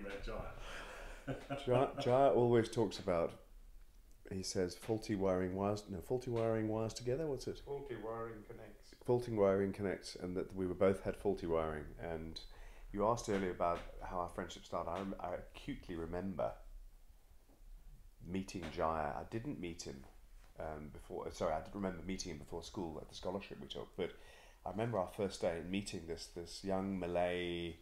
met Jaya. Jaya always talks about, he says, faulty wiring wires together, what's it? Faulty wiring connects. Faulty wiring connects, and that we were both had faulty wiring. And you asked earlier about how our friendship started. I acutely remember meeting Jaya. I didn't meet him before. Sorry, I did remember meeting him before school at the scholarship we took. But I remember our first day and meeting this young Malay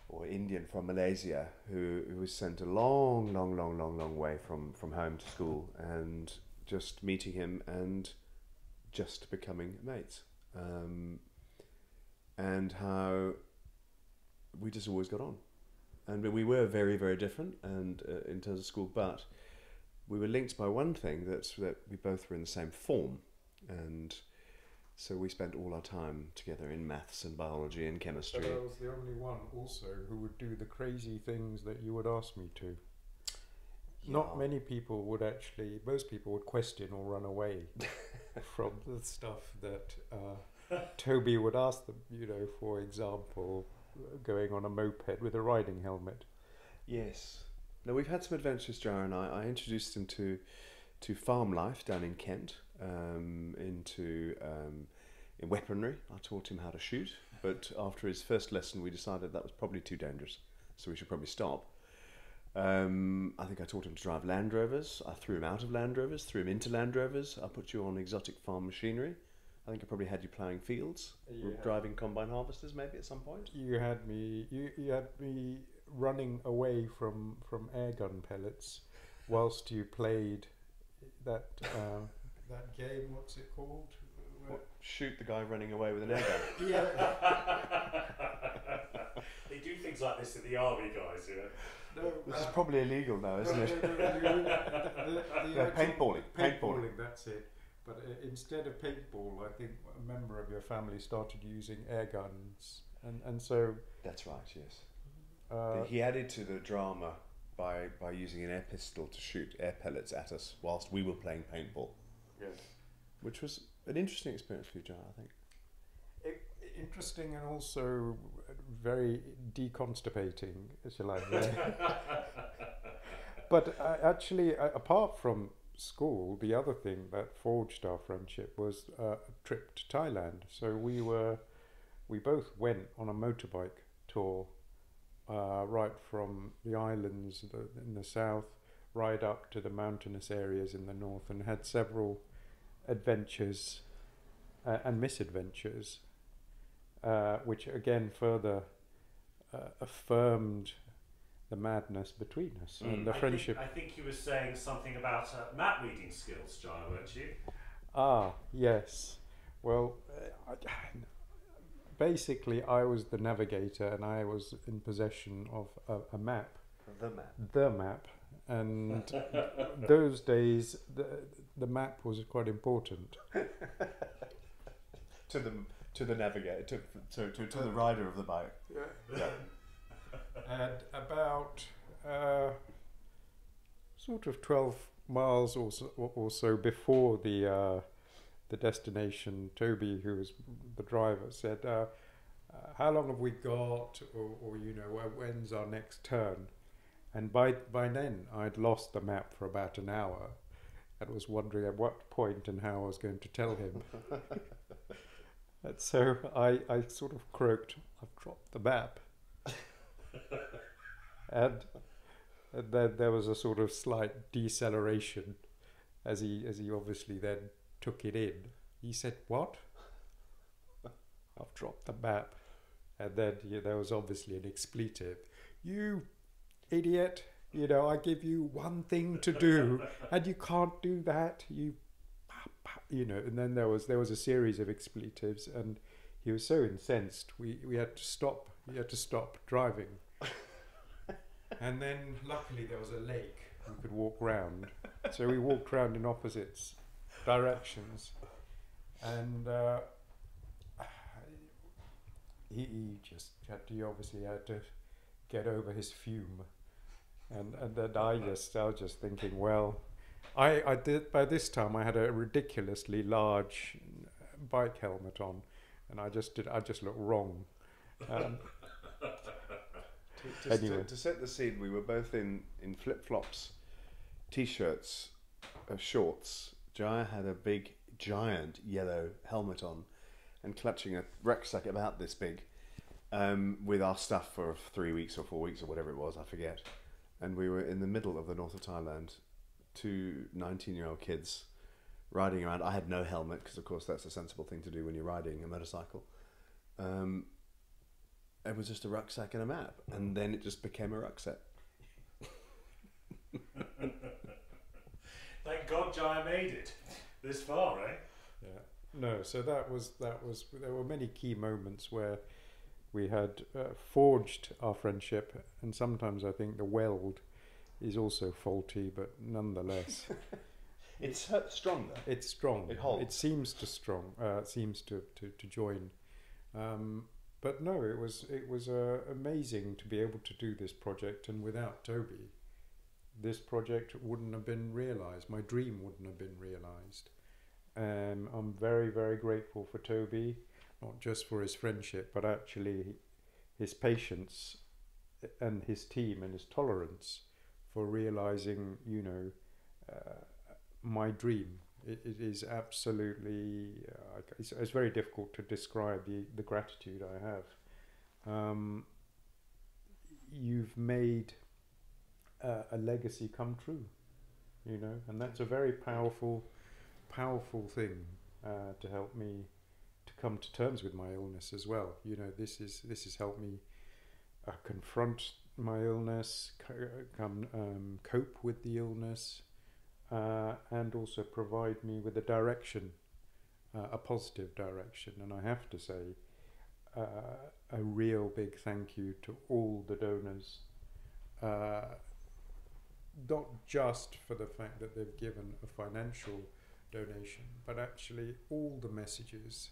or Indian from Malaysia who was sent a long way from home to school, and just meeting him and just becoming mates, and how we just always got on. And we were very, very different and in terms of school, but we were linked by one thing, that we both were in the same form, and so we spent all our time together in maths and biology and chemistry. But I was the only one also who would do the crazy things that you would ask me to. Yeah. Not many people would actually, most people would question or run away from the stuff that Thoby would ask them, you know, for example, going on a moped with a riding helmet. Yes. Now, we've had some adventures, Jar and I. I introduced him to farm life down in Kent, in weaponry. I taught him how to shoot, but after his first lesson we decided that was probably too dangerous, so we should probably stop. I think I taught him to drive Land Rovers. I threw him out of Land Rovers, threw him into Land Rovers. I put you on exotic farm machinery. I think I probably had you ploughing fields, driving combine harvesters maybe at some point. You had me running away from air gun pellets whilst you played that that game, what's it called? What, shoot the guy running away with an air gun? Yeah. They do things like this at the army, guys, you know. No, This is probably illegal now, isn't it? Paintballing. Paintballing. That's it. But instead of paintball, I think a member of your family started using air guns, and so. That's right. Yes. He added to the drama by using an air pistol to shoot air pellets at us whilst we were playing paintball. Yes. Which was an interesting experience for you, John, I think. Interesting and also very deconstipating, shall I say. But actually, apart from school, the other thing that forged our friendship was a trip to Thailand. So we both went on a motorbike tour, right from the islands in the south, right up to the mountainous areas in the north, and had several adventures and misadventures, which again further affirmed the madness between us and the friendship. I think you were saying something about map reading skills, John, weren't you? Ah, yes. Well, basically I was the navigator and I was in possession of a map. The map. And those days the map was quite important. To the navigator, to the rider of the bike. Yeah. And about sort of 12 miles or so before the destination, Thoby, who was the driver, said, how long have we got, or you know, when's our next turn? And by then I'd lost the map for about an hour and was wondering at what point and how I was going to tell him. And so I sort of croaked, I've dropped the map. and then there was a sort of slight deceleration as he obviously then took it in. He said, what? I've dropped the map. And then there was obviously an expletive. You idiot, you know, I give you one thing to do and you can't do that, you know. And then there was a series of expletives and he was so incensed we had to stop driving. And then luckily there was a lake we could walk round, so we walked round in opposite directions, and he obviously had to get over his fume, and then I was just thinking, well, I did, by this time I had a ridiculously large bike helmet on, and I just looked wrong. Anyway. To set the scene, we were both in flip-flops, t-shirts, shorts. Jaya had a big, giant yellow helmet on and clutching a rucksack about this big with our stuff for 3 weeks or 4 weeks or whatever it was, I forget. And we were in the middle of the north of Thailand, 2 19-year-old kids riding around. I had no helmet because, of course, that's a sensible thing to do when you're riding a motorcycle. It was just a rucksack and a map, and then it just became a rucksack. Thank God Jaya made it this far, eh? Yeah. No, so that was. There were many key moments where we had forged our friendship, and sometimes I think the weld is also faulty, but nonetheless, It's strong though. it's strong. It holds. It seems to strong. It seems to join. But no, it was amazing to be able to do this project, and without Thoby, this project wouldn't have been realised. My dream wouldn't have been realised. I'm very, very grateful for Thoby, not just for his friendship, but actually his patience and his team and his tolerance for realising, my dream. It is absolutely, it's very difficult to describe the gratitude I have. You've made a legacy come true, and that's a very powerful thing to help me to come to terms with my illness as well. This has helped me confront my illness, cope with the illness, and also provide me with a direction, a positive direction. And I have to say a real big thank you to all the donors, not just for the fact that they've given a financial donation, but actually all the messages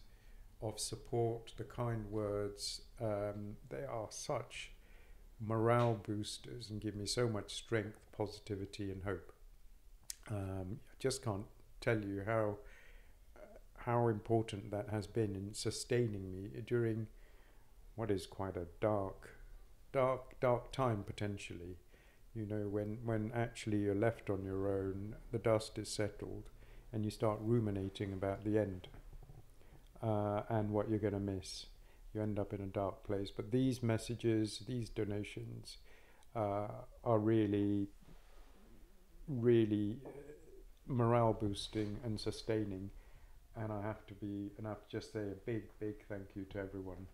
of support, the kind words. They are such morale boosters and give me so much strength, positivity and hope. I just can't tell you how important that has been in sustaining me during what is quite a dark time potentially. When actually you're left on your own, the dust is settled, and you start ruminating about the end and what you're going to miss. You end up in a dark place. But these messages, these donations, are really morale boosting and sustaining, and I have to just say a big thank you to everyone.